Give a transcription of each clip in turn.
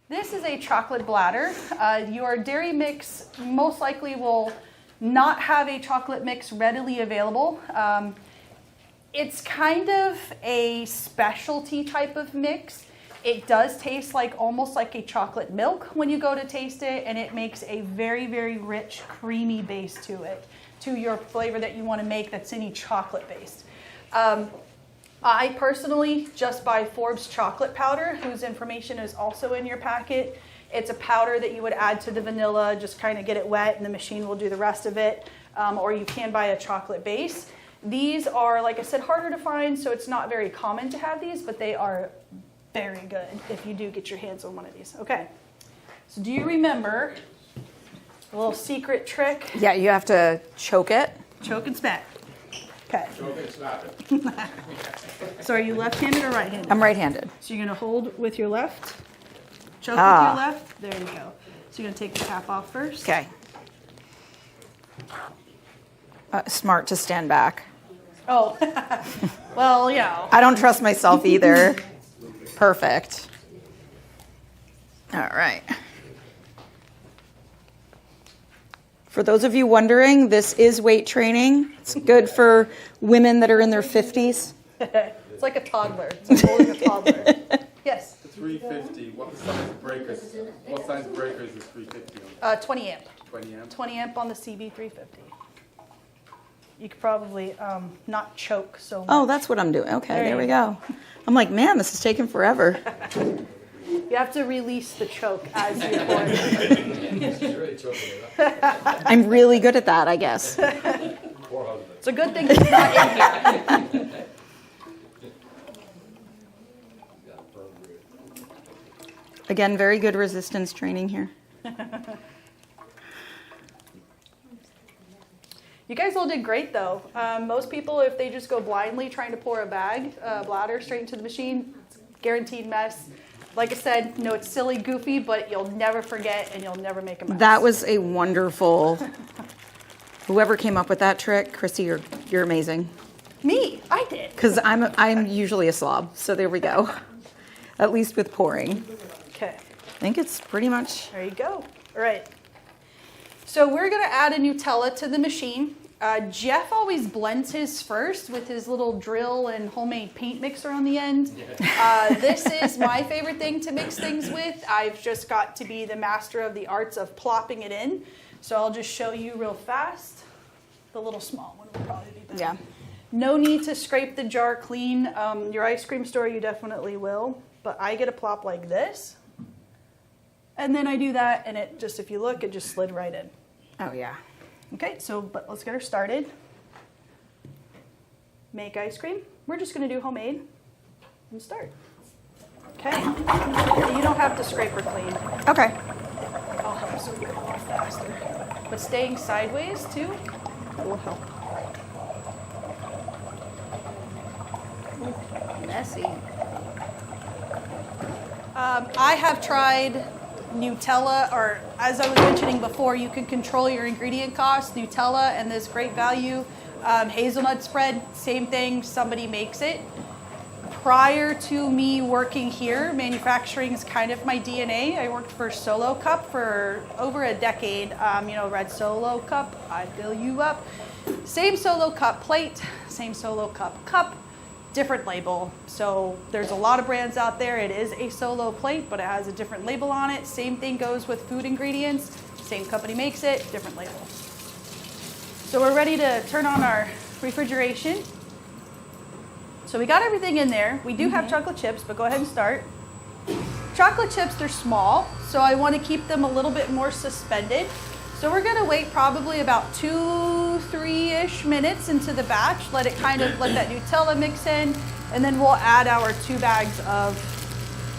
This is a chocolate bladder. Your dairy mix most likely will not have a chocolate mix readily available. It's kind of a specialty type of mix. It does taste like almost like a chocolate milk when you go to taste it, and it makes a very, very rich, creamy base to it, to your flavor that you want to make that's any chocolate based. I personally just buy Forbes chocolate powder, whose information is also in your packet. It's a powder that you would add to the vanilla, just kind of get it wet, and the machine will do the rest of it. Or you can buy a chocolate base. These are, like I said, harder to find, so it's not very common to have these, but they are very good if you do get your hands on one of these. Okay, so do you remember a little secret trick? Yeah, you have to choke it. Choke and smack. Okay. Choke and snap it. So are you left-handed or right-handed? I'm right-handed. So you're going to hold with your left, choke with your left. There you go. So you're going to take the cap off first. Okay. Smart to stand back. Oh, well, yeah. I don't trust myself either. Perfect. All right. For those of you wondering, this is weight training. It's good for women that are in their 50s. It's like a toddler. It's like holding a toddler. Yes? 350. What size breakers? What size breakers is 350 on? 20 amp. 20 amp? 20 amp on the CB350. You could probably not choke so much. Oh, that's what I'm doing. Okay, there we go. I'm like, man, this is taking forever. You have to release the choke as you pour. I'm really good at that, I guess. It's a good thing it's not in here. Again, very good resistance training here. You guys all did great, though. Most people, if they just go blindly trying to pour a bladder straight into the machine, it's a guaranteed mess. Like I said, no, it's silly, goofy, but you'll never forget and you'll never make a mess. That was a wonderful. Whoever came up with that trick, Chrissy, you're amazing. Me, I did. Because I'm usually a slob, so there we go. At least with pouring. Okay. I think it's pretty much. There you go. All right. So we're going to add a Nutella to the machine. Jeff always blends his first with his little drill and homemade paint mixer on the end. This is my favorite thing to mix things with. I've just got to be the master of the arts of plopping it in. So I'll just show you real fast. The little small one will probably be better. Yeah. No need to scrape the jar clean. Your ice cream store, you definitely will. But I get a plop like this. And then I do that, and it just, if you look, it just slid right in. Oh, yeah. Okay, but let's get her started. Make ice cream. We're just going to do homemade and start. Okay. You don't have to scrape her clean. Okay. I'll help so we go a lot faster. But staying sideways, too, that will help. Ooh, messy. I have tried Nutella, or as I was mentioning before, you can control your ingredient costs. Nutella and this Great Value hazelnut spread, same thing, somebody makes it. Prior to me working here, manufacturing is kind of my DNA. I worked for Solo Cup for over a decade. Red Solo Cup, I fill you up. Same Solo Cup plate, same Solo Cup cup. Different label. So there's a lot of brands out there. It is a Solo plate, but it has a different label on it. Same thing goes with food ingredients. Same company makes it, different label. So we're ready to turn on our refrigeration. So we got everything in there. We do have chocolate chips, but go ahead and start. Chocolate chips, they're small, so I want to keep them a little bit more suspended. So we're gonna wait probably about 2-3-ish minutes into the batch, let that Nutella mix in, and then we'll add our 2 bags of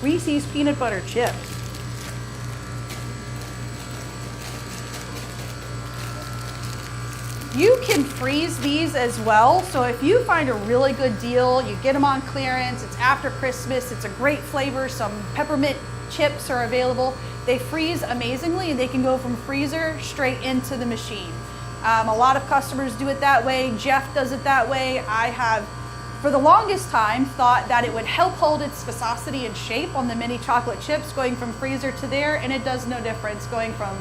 Reese's peanut butter chips. You can freeze these as well, so if you find a really good deal, you get them on clearance, it's after Christmas, it's a great flavor, some peppermint chips are available. They freeze amazingly, and they can go from freezer straight into the machine. A lot of customers do it that way. Jeff does it that way. I have, for the longest time, thought that it would help hold its viscosity and shape on the mini chocolate chips going from freezer to there, and it does no difference going from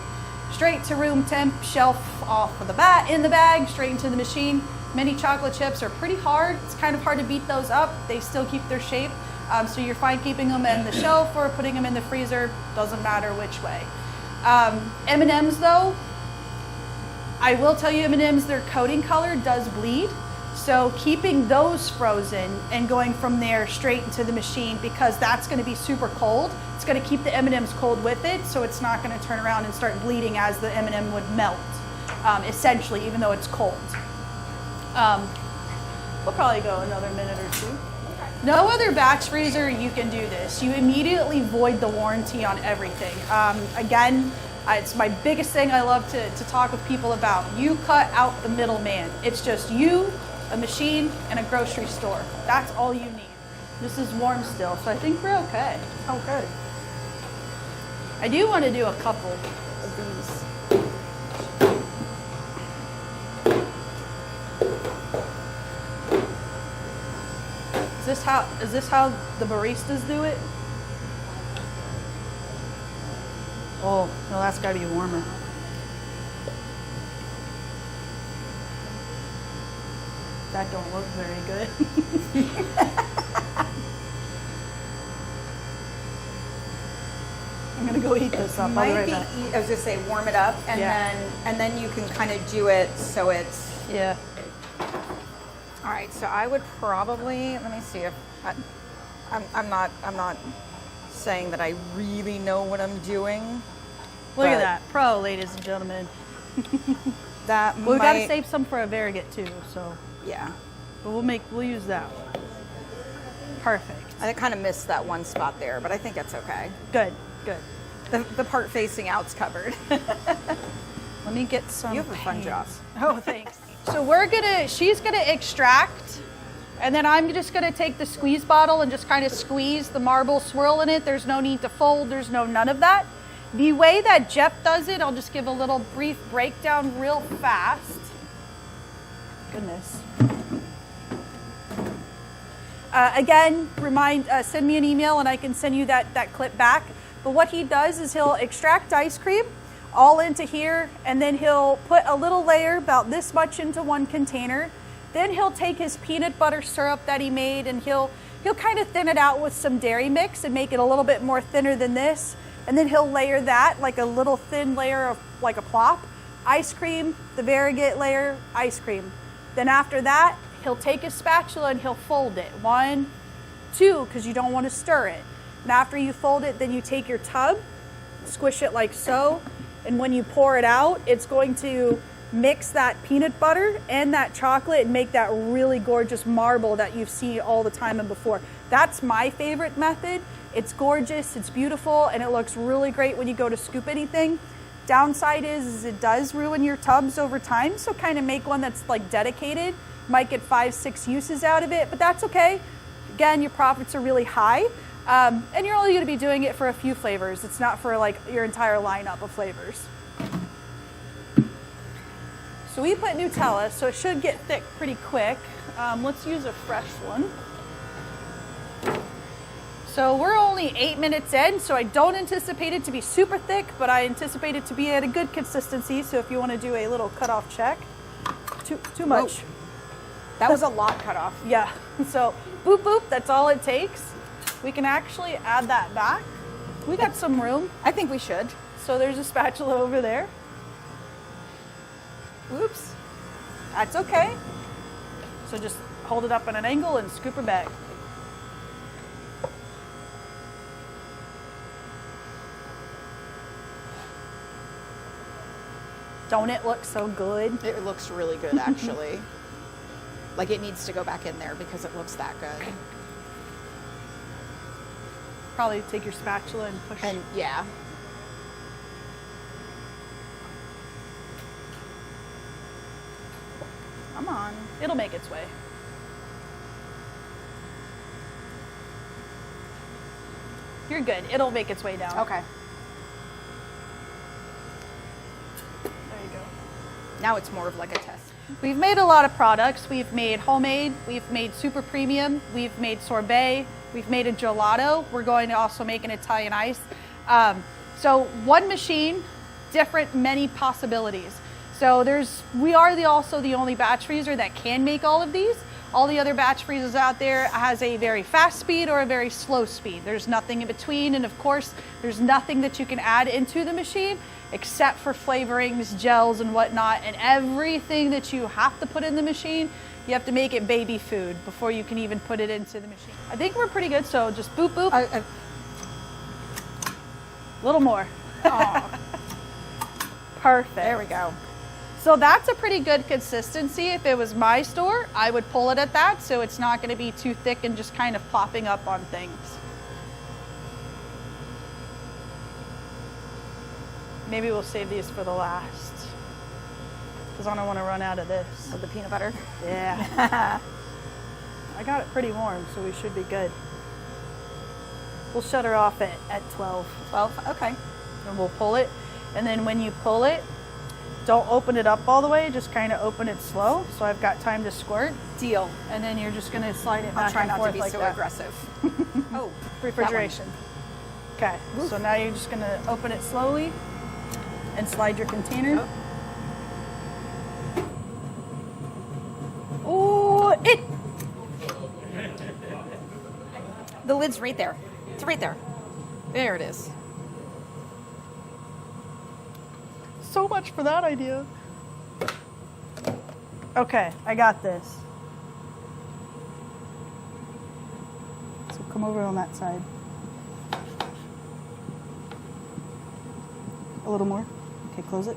straight to room temp, shelf off of the bat, in the bag, straight into the machine. Mini chocolate chips are pretty hard. It's kind of hard to beat those up. They still keep their shape. So you're fine keeping them in the shelf or putting them in the freezer. Doesn't matter which way. M&Ms though, I will tell you M&Ms, their coating color does bleed. So keeping those frozen and going from there straight into the machine, because that's going to be super cold. It's going to keep the M&Ms cold with it, so it's not going to turn around and start bleeding as the M&M would melt, essentially, even though it's cold. We'll probably go another minute or two. No other batch freezer you can do this. You immediately void the warranty on everything. Again, it's my biggest thing I love to talk with people about. You cut out the middleman. It's just you, a machine, and a grocery store. That's all you need. This is warm still, so I think we're okay. Oh, good. I do want to do a couple of these. Is this how the baristas do it? Oh, no, that's gotta be warmer. That don't look very good. I'm gonna go eat this up. I'll be right back. I was gonna say warm it up, and Yeah. then you can kind of do it so it's. Yeah. All right, so I would probably, let me see if I'm not saying that I really know what I'm doing. Look at that, pro, ladies and gentlemen. That Well, we gotta save some for a variegating too, so. Yeah, But we'll use that one. Perfect. I kind of missed that one spot there, but I think it's okay. Good, good. The part facing out's covered. Let me get some. You have a fun job. Oh, thanks. So she's gonna extract, and then I'm just gonna take the squeeze bottle and just kind of squeeze the marble swirl in it. There's no need to fold, there's none of that. The way that Jeff does it, I'll just give a little brief breakdown real fast. Goodness. Again, send me an email and I can send you that clip back. But what he does is he'll extract ice cream all into here, and then he'll put a little layer about this much into one container. Then he'll take his peanut butter syrup that he made, and he'll kind of thin it out with some dairy mix and make it a little bit more thinner than this. And then he'll layer that like a little thin layer of like a plop. Ice cream, the variegate layer, ice cream. Then after that, he'll take his spatula and he'll fold it. 1, 2, because you don't want to stir it. And after you fold it, then you take your tub, squish it like so, and when you pour it out, it's going to mix that peanut butter and that chocolate and make that really gorgeous marble that you've seen all the time and before. That's my favorite method. It's gorgeous, it's beautiful, and it looks really great when you go to scoop anything. Downside is it does ruin your tubs over time, so kind of make one that's like dedicated. Might get 5, 6 uses out of it, but that's okay. Again, your profits are really high. And you're only going to be doing it for a few flavors. It's not for like your entire lineup of flavors. So we put Nutella, so it should get thick pretty quick. Let's use a fresh one. So we're only 8 minutes in, so I don't anticipate it to be super thick, but I anticipate it to be at a good consistency. So if you want to do a little cutoff check, too much. Whoa. That was a lot cut off. Yeah, so boop, boop, that's all it takes. We can actually add that back. We got some room. I think we should. So there's a spatula over there. Whoops. That's okay. So just hold it up at an angle and scoop her back. Don't it look so good? It looks really good, actually. Like it needs to go back in there because it looks that good. Probably take your spatula and push. And yeah. Come on. It'll make its way. You're good. It'll make its way down. Okay. Now it's more of like a test. We've made a lot of products. We've made homemade, we've made super premium, we've made sorbet, we've made a gelato. We're going to also make an Italian ice. So one machine, different, many possibilities. So we are also the only batch freezer that can make all of these. All the other batch freezers out there has a very fast speed or a very slow speed. There's nothing in between, and of course, there's nothing that you can add into the machine except for flavorings, gels, and whatnot. And everything that you have to put in the machine, you have to make it baby food before you can even put it into the machine. I think we're pretty good, so just boop, boop. A little more. Perfect. There we go. So that's a pretty good consistency. If it was my store, I would pull it at that, so it's not going to be too thick and just kind of popping up on things. Maybe we'll save these for the last, because I don't want to run out of this. With the peanut butter? Yeah. I got it pretty warm, so we should be good. We'll shut her off at 12. 12, okay. And we'll pull it. And then when you pull it, don't open it up all the way, just kind of open it slow, so I've got time to squirt. Deal. And then you're just going to slide it back I'll try and not forth to be like so that. aggressive. Oh, Refrigeration. Okay, so now you're just going to open it slowly and slide your container. Oh, it! The lid's right there. It's right there. There it is. So much for that idea. Okay, I got this. So come over on that side. A little more. Okay, close it.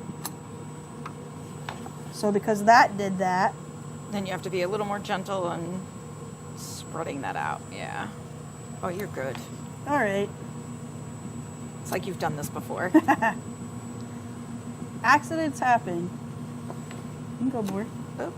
So because that did that, Then you have to be a little more gentle and spreading that out. Yeah. Oh, you're good. all right. It's like you've done this before. Accidents happen. You can go more. Oh,